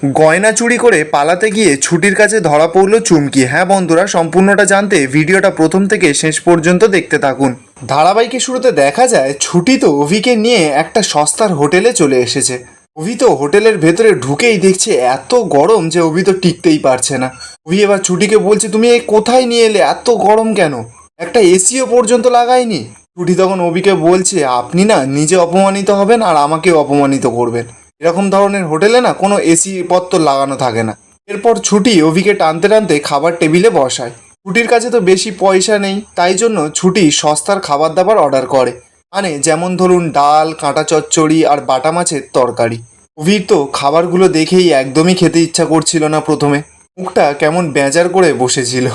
গয়না চুরি করে পালাতে গিয়ে ছুটির কাছে ধরা পড়ল চুমকি। হ্যাঁ বন্ধুরা, সম্পূর্ণটা জানতে ভিডিওটা প্রথম থেকে শেষ পর্যন্ত দেখতে থাকুন। ধারাবাহিকের শুরুতে দেখা যায় ছুটি তো অভিকে নিয়ে একটা সস্তার হোটেলে চলে এসেছে। অভি তো হোটেলের ভেতরে ঢুকেই দেখছে এত গরম যে অভি তো টিকতেই পারছে না। অভি এবার ছুটিকে বলছে, তুমি এই কোথায় নিয়ে এলে, এত গরম কেন, একটা এসিও পর্যন্ত লাগায়নি। ছুটি তখন অভিকে বলছে, আপনি না নিজে অপমানিত হবেন আর আমাকেও অপমানিত করবেন। এরকম ধরনের হোটেলে না কোনো এসি পত্র লাগানো থাকে না। এরপর ছুটি অভিকে টানতে টানতে খাবার টেবিলে বসায়। ছুটির কাছে তো বেশি পয়সা নেই, তাই জন্য ছুটি সস্তার খাবার দাবার অর্ডার করে। মানে যেমন ধরুন ডাল, কাঁটা চচ্চড়ি আর বাটা মাছের তরকারি। অভির তো খাবারগুলো দেখেই একদমই খেতে ইচ্ছা করছিল না। প্রথমে মুখটা কেমন বেজার করে বসেছিল।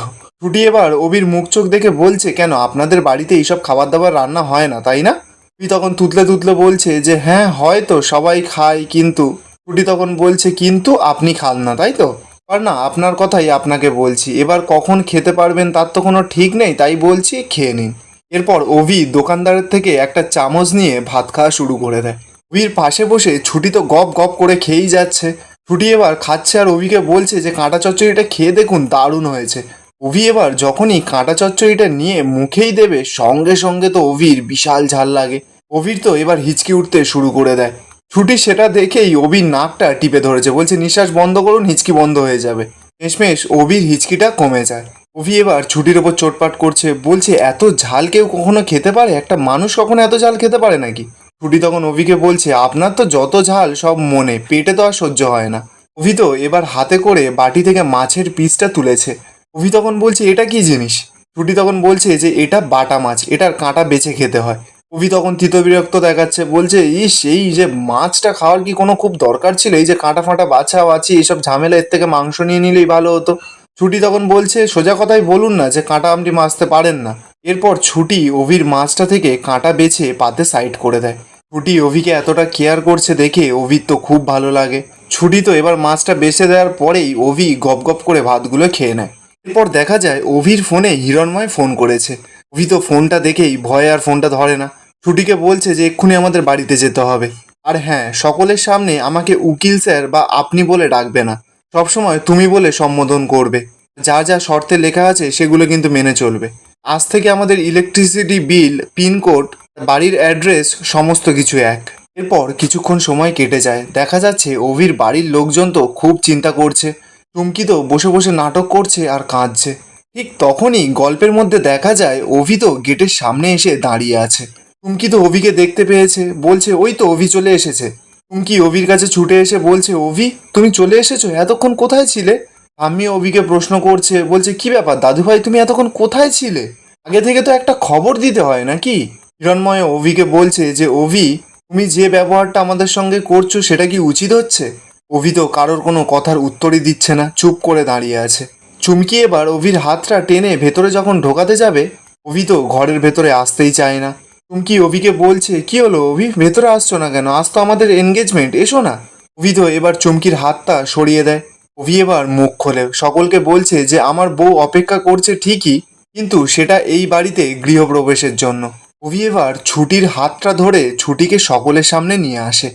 ছুটি এবার অভির মুখ চোখ দেখে বলছে, কেন আপনাদের বাড়িতে এইসব খাবার দাবার রান্না হয় না তাই না? ছুটি তখন তুতলে তুতলে বলছে যে হ্যাঁ হয়তো সবাই খায়, কিন্তু ছুটি তখন বলছে কিন্তু আপনি খান না তাই তো? আর না, আপনার কথাই আপনাকে বলছি, এবার কখন খেতে পারবেন তার তো কোনো ঠিক নেই, তাই বলছি খেয়ে নিন। এরপর অভি দোকানদারের থেকে একটা চামচ নিয়ে ভাত খাওয়া শুরু করে দেয়। অভির পাশে বসে ছুটি তো গপ গপ করে খেয়েই যাচ্ছে। ছুটি এবার খাচ্ছে আর অভিকে বলছে যে কাঁটা চচ্চড়িটা খেয়ে দেখুন, দারুণ হয়েছে। অভি এবার যখনই কাঁটা চচ্চড়িটা নিয়ে মুখেই দেবে, সঙ্গে সঙ্গে তো অভির বিশাল ঝাল লাগে। অভির তো এবার হিচকি উঠতে শুরু করে দেয়। ছুটি সেটা দেখেই অভির নাকটা টিপে ধরেছে, বলছে নিঃশ্বাস বন্ধ করুন, হিচকি বন্ধ হয়ে যাবে। শেষমেশ অভির হিচকিটা কমে যায়। অভি এবার ছুটির ওপর চোটপাট করছে, বলছে এত ঝাল কেউ কখনো খেতে পারে? একটা মানুষ কখনো এত ঝাল খেতে পারে নাকি? ছুটি তখন অভিকে বলছে, আপনার তো যত ঝাল সব মনে, পেটে তো আর সহ্য হয় না। অভি তো এবার হাতে করে বাটি থেকে মাছের পিসটা তুলেছে। অভি তখন বলছে, এটা কি জিনিস? ছুটি তখন বলছে যে এটা বাটা মাছ, এটার কাঁটা বেছে খেতে হয়। অভি তখন বিরক্ত দেখাচ্ছে, বলছে ইস, এই যে মাছটা খাওয়ার কি কোনো খুব দরকার ছিল? এই যে কাঁটা ফাঁটা বাছা বাছি এইসব ঝামেলা, এর থেকে মাংস নিয়ে নিলেই ভালো হতো। ছুটি তখন বলছে, সোজা কথাই বলুন না যে কাঁটা আপনি মাজতে পারেন না। এরপর ছুটি অভির মাছটা থেকে কাঁটা বেছে পাতে সাইড করে দেয়। ছুটি অভিকে এতটা কেয়ার করছে দেখে অভির তো খুব ভালো লাগে। ছুটি তো এবার মাছটা বেছে দেওয়ার পরেই অভি গপ গপ করে ভাতগুলো খেয়ে নেয়। এরপর দেখা যায় অভির ফোনে হিরণময় ফোন করেছে। অভি তো ফোনটা দেখেই ভয়ে আর ফোনটা ধরে না। ছুটিকে বলছে যে এক্ষুনি আমাদের বাড়িতে যেতে হবে। আর হ্যাঁ, সকলের সামনে আমাকে উকিল স্যার বা আপনি বলে ডাকবে না, সবসময় তুমি বলে সম্বোধন করবে। যা যা শর্তে লেখা আছে সেগুলো কিন্তু মেনে চলবে। আজ থেকে আমাদের ইলেকট্রিসিটি বিল, পিনকোড, বাড়ির অ্যাড্রেস সমস্ত কিছু এক। এরপর কিছুক্ষণ সময় কেটে যায়। দেখা যাচ্ছে অভির বাড়ির লোকজন তো খুব চিন্তা করছে। চুমকি তো বসে বসে নাটক করছে আর কাঁদছে। ঠিক তখনই গল্পের মধ্যে দেখা যায় অভি তো গেটের সামনে এসে দাঁড়িয়ে আছে। চুমকি তো অভিকে দেখতে পেয়েছে, বলছে ওই তো অভি চলে এসেছে। চুমকি অভির কাছে ছুটে এসে বলছে, অভি তুমি চলে এসেছো, এতক্ষণ কোথায় ছিলে? আমি অভিকে প্রশ্ন করছে, বলছে কি ব্যাপার দাদুভাই, তুমি এতক্ষণ কোথায় ছিলে? আগে থেকে তো একটা খবর দিতে হয় নাকি? হিরণময় অভিকে বলছে যে অভি, তুমি যে ব্যবহারটা আমাদের সঙ্গে করছো সেটা কি উচিত হচ্ছে? অভি তো কারোর কোনো কথার উত্তরই দিচ্ছে না, চুপ করে দাঁড়িয়ে আছে। চুমকি এবার অভির হাতটা টেনে ভেতরে যখন ঢোকাতে যাবে, অভি তো ঘরের ভেতরে আসতেই চায় না। চুমকি অভিকে বলছে, কি হলো অভি, ভেতরে আসছো না কেন? আজ তো আমাদের এনগেজমেন্ট, এসো না। অভি তো এবার চুমকির হাতটা সরিয়ে দেয়। অভি এবার মুখ খোলে, সকলকে বলছে যে আমার বউ অপেক্ষা করছে ঠিকই, কিন্তু সেটা এই বাড়িতে গৃহপ্রবেশের জন্য। অভি এবার ছুটির হাতটা ধরে ছুটিকে সকলের সামনে নিয়ে আসে।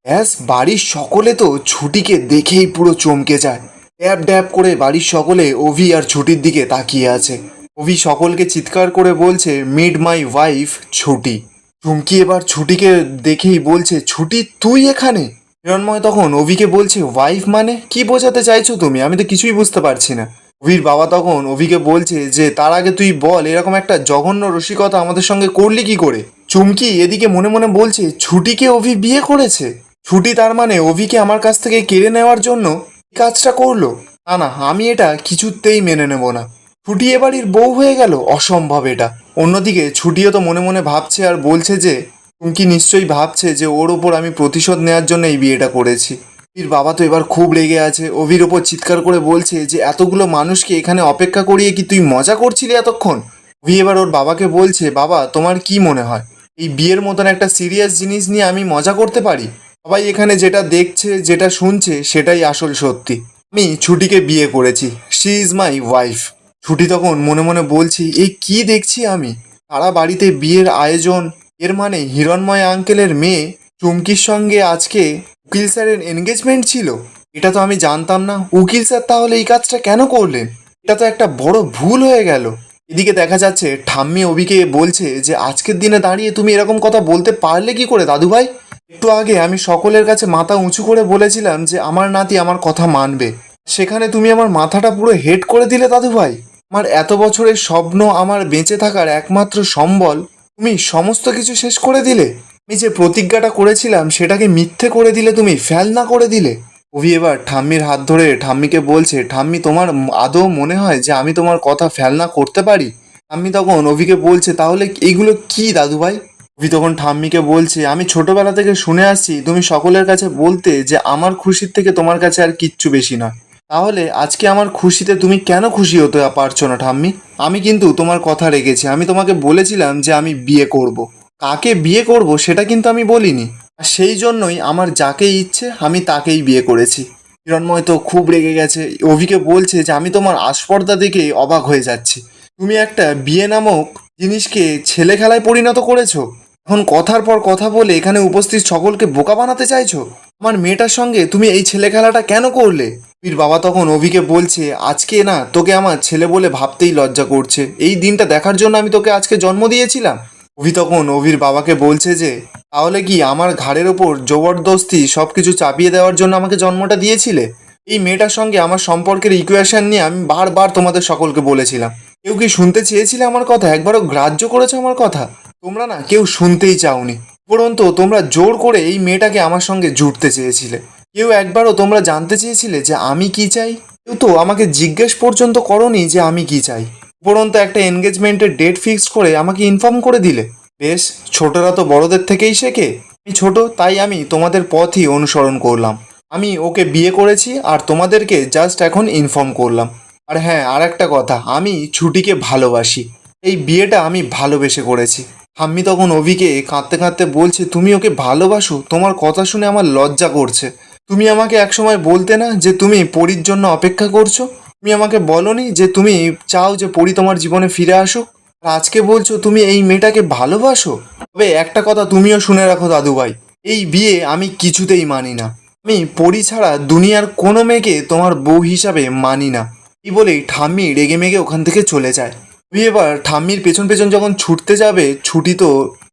ব্যাস, বাড়ির সকলে তো ছুটিকে দেখেই পুরো চমকে যায়। ড্যাব ড্যাব করে বাড়ির সকলে অভি আর ছুটির দিকে তাকিয়ে আছে। অভি সকলকে চিৎকার করে বলছে, মিট মাই ওয়াইফ ছুটি। চুমকি এবার ছুটিকে দেখেই বলছে, ছুটি তুই এখানে? হিরণময় তখন অভিকে বলছে, ওয়াইফ মানে কি বোঝাতে চাইছো তুমি? আমি তো কিছুই বুঝতে পারছি না। অভির বাবা তখন অভিকে বলছে যে তার আগে তুই বল, এরকম একটা জঘন্য রসিকতা আমাদের সঙ্গে করলি কি করে? চুমকি এদিকে মনে মনে বলছে, ছুটিকে অভি বিয়ে করেছে? ছুটি তার মানে অভিকে আমার কাছ থেকে কেড়ে নেওয়ার জন্য এই কাজটা করলো? না না, আমি এটা কিছুতেই মেনে নেব না। ছুটি এ বাড়ির বউ হয়ে গেল, অসম্ভব এটা। অন্যদিকে ছুটিও তো মনে মনে ভাবছে আর বলছে যে চুমকি নিশ্চয়ই ভাবছে যে ওর ওপর আমি প্রতিশোধ নেওয়ার জন্য এই বিয়েটা করেছি। অভির বাবা তো এবার খুব রেগে আছে, অভির ওপর চিৎকার করে বলছে যে এতগুলো মানুষকে এখানে অপেক্ষা করিয়ে কি তুই মজা করছিলি এতক্ষণ? অভি এবার ওর বাবাকে বলছে, বাবা তোমার কি মনে হয় এই বিয়ের মতন একটা সিরিয়াস জিনিস নিয়ে আমি মজা করতে পারি? সবাই এখানে যেটা দেখছে যেটা শুনছে সেটাই আসল সত্যি। আমি ছুটিকে বিয়ে করেছি, শি ইজ মাই ওয়াইফ। ছুটি তখন মনে মনে বলছি, এই কি দেখছি আমি, সারা বাড়িতে বিয়ের আয়োজন, এর মানে হিরণময় আঙ্কেলের মেয়ে চুমকির সঙ্গে আজকে উকিল স্যারের এনগেজমেন্ট ছিল। এটা তো আমি জানতাম না। উকিল স্যার তাহলে এই কাজটা কেন করলেন? এটা তো একটা বড় ভুল হয়ে গেল। এদিকে দেখা যাচ্ছে ঠাম্মি অভিকে বলছে যে আজকের দিনে দাঁড়িয়ে তুমি এরকম কথা বলতে পারলে কি করে দাদু ভাই? একটু আগে আমি সকলের কাছে মাথা উঁচু করে বলেছিলাম যে আমার নাতি আমার কথা মানবে, সেখানে তুমি আমার মাথাটা পুরো হেড করে দিলে দাদু ভাই। আমার এত বছরের স্বপ্ন, আমার বেঁচে থাকার একমাত্র সম্বল, তুমি সমস্ত কিছু শেষ করে দিলে। আমি যে প্রতিজ্ঞাটা করেছিলাম সেটাকে মিথ্যে করে দিলে, তুমি ফেলনা করে দিলে। অভি এবার ঠাম্মির হাত ধরে ঠাম্মিকে বলছে, ঠাম্মি তোমার আদৌ মনে হয় যে আমি তোমার কথা ফেলনা করতে পারি? ঠাম্মি তখন অভিকে বলছে, তাহলে এইগুলো কি দাদু ভাই? অভি তখন ঠাম্মিকে বলছে, আমি ছোটবেলা থেকে শুনে আসছি তুমি সকলের কাছে বলতে যে আমার খুশির থেকে তোমার কাছে আর কিচ্ছু বেশি নয়। তাহলে আজকে আমার খুশিতে তুমি কেন খুশি হতে পারছো না ঠাম্মি? আমি কিন্তু তোমার কথা রেখেছি। আমি তোমাকে বলেছিলাম যে আমি বিয়ে করব। কাকে বিয়ে করব সেটা কিন্তু আমি বলিনি। আর সেই জন্যই আমার যাকে ইচ্ছে আমি তাকেই বিয়ে করেছি। হিরণময় তো খুব রেগে গেছে, অভিকে বলছে যে আমি তোমার আস্পর্ধা দেখে অবাক হয়ে যাচ্ছি। তুমি একটা বিয়ে নামক জিনিসকে ছেলে খেলায় পরিণত করেছো। এখন কথার পর কথা বলে এখানে উপস্থিত সকলকে বোকা বানাতে চাইছো। আমার মেয়েটার সঙ্গে তুমি এই ছেলে খেলাটা কেন করলে? অভির বাবা তখন অভিকে বলছে, আজকে না তোকে আমার ছেলে বলে ভাবতেই লজ্জা করছে। এই দিনটা দেখার জন্য আমি তোকে আজকে জন্ম দিয়েছিলাম। অভি তখন অভির বাবাকে বলছে যে তাহলে কি আমার ঘাড়ের ওপর জবরদস্তি সব কিছু চাপিয়ে দেওয়ার জন্য আমাকে জন্মটা দিয়েছিলে? এই মেয়েটার সঙ্গে আমার সম্পর্কের ইকুয়েশন নিয়ে আমি বারবার তোমাদের সকলকে বলেছিলাম। কেউ কি শুনতে চেয়েছিলে আমার কথা? একবারও গ্রাহ্য করেছে আমার কথা? তোমরা না কেউ শুনতেই চাওনি। উপরন্তু তোমরা জোর করে এই মেয়েটাকে আমার সঙ্গে জুটতে চেয়েছিলে। কেউ একবারও তোমরা জানতে চেয়েছিলে যে আমি কি চাই? কেউ তো আমাকে জিজ্ঞেস পর্যন্ত করনি যে আমি কি চাই। উপরন্তু একটা এনগেজমেন্টের ডেট ফিক্সড করে আমাকে ইনফর্ম করে দিলে। বেশ, ছোটরা তো বড়দের থেকেই শেখে। আমি ছোট তাই আমি তোমাদের পথই অনুসরণ করলাম। আমি ওকে বিয়ে করেছি আর তোমাদেরকে জাস্ট এখন ইনফর্ম করলাম। আর হ্যাঁ, আর একটা কথা, আমি ছুটিকে ভালোবাসি। এই বিয়েটা আমি ভালোবেসে করেছি। ঠাম্মি তখন অভিকে কাঁদতে কাঁদতে বলছে, তুমি ওকে ভালোবাসো? তোমার কথা শুনে আমার লজ্জা করছে। তুমি আমাকে একসময় বলতে না যে তুমি পরীর জন্য অপেক্ষা করছো? তুমি আমাকে বলনি যে তুমি চাও যে পরী তোমার জীবনে ফিরে আসুক? আর আজকে বলছো তুমি এই মেয়েটাকে ভালোবাসো? তবে একটা কথা তুমিও শুনে রাখো দাদু ভাই, এই বিয়ে আমি কিছুতেই মানি না। আমি পরী ছাড়া দুনিয়ার কোনো মেয়েকে তোমার বউ হিসাবে মানি না। এই বলেই ঠাম্মি রেগে মেগে ওখান থেকে চলে যায়। অভি এবার ঠাম্মির পেছন পেছন যখন ছুটতে যাবে, ছুটি তো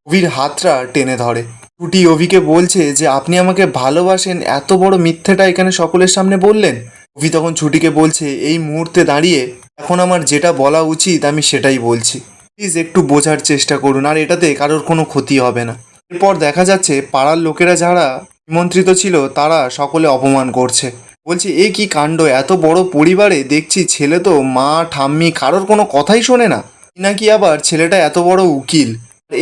অভির হাতটা টেনে ধরে। ছুটি অভিকে বলছে যে আপনি আমাকে ভালোবাসেন, এত বড় মিথ্যেটা এখানে সকলের সামনে বললেন। অভি তখন ছুটিকে বলছে, এই মুহূর্তে দাঁড়িয়ে এখন আমার যেটা বলা উচিত আমি সেটাই বলছি। প্লিজ একটু বোঝার চেষ্টা করুন, আর এটাতে কারোর কোনো ক্ষতি হবে না। এরপর দেখা যাচ্ছে পাড়ার লোকেরা যারা নিমন্ত্রিত ছিল তারা সকলে অপমান করছে। বলছে এ কি কাণ্ড, এত বড় পরিবারে দেখছি ছেলে তো মা ঠাম্মি কারোর কোনো কথাই শোনে না। নাকি আবার ছেলেটা এত বড় উকিল,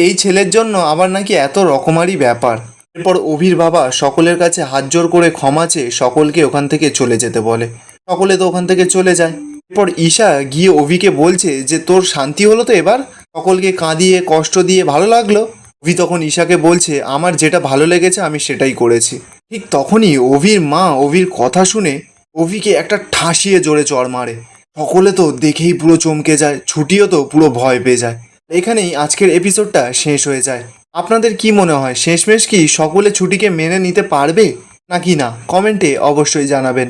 এই ছেলের জন্য আবার নাকি এত রকমারি ব্যাপার। এরপর অভির বাবা সকলের কাছে হাত জোর করে ক্ষমা চেয়ে সকলকে ওখান থেকে চলে যেতে বলে। সকলে তো ওখান থেকে চলে যায়। এরপর ঈশা গিয়ে অভিকে বলছে যে তোর শান্তি হলো তো এবার? সকলকে কাঁদিয়ে কষ্ট দিয়ে ভালো লাগলো? অভি তখন ঈশাকে বলছে, আমার যেটা ভালো লেগেছে আমি সেটাই করেছি। ঠিক তখনই অভির মা অভির কথা শুনে অভিকে একটা ঠাসিয়ে জোরে চড় মারে। সকলে তো দেখেই পুরো চমকে যায়, ছুটিও তো পুরো ভয় পেয়ে যায়। এখানেই আজকের এপিসোডটা শেষ হয়ে যায়। আপনাদের কি মনে হয় শেষমেশ কি সকলে ছুটিকে মেনে নিতে পারবে নাকি না? কমেন্টে অবশ্যই জানাবেন।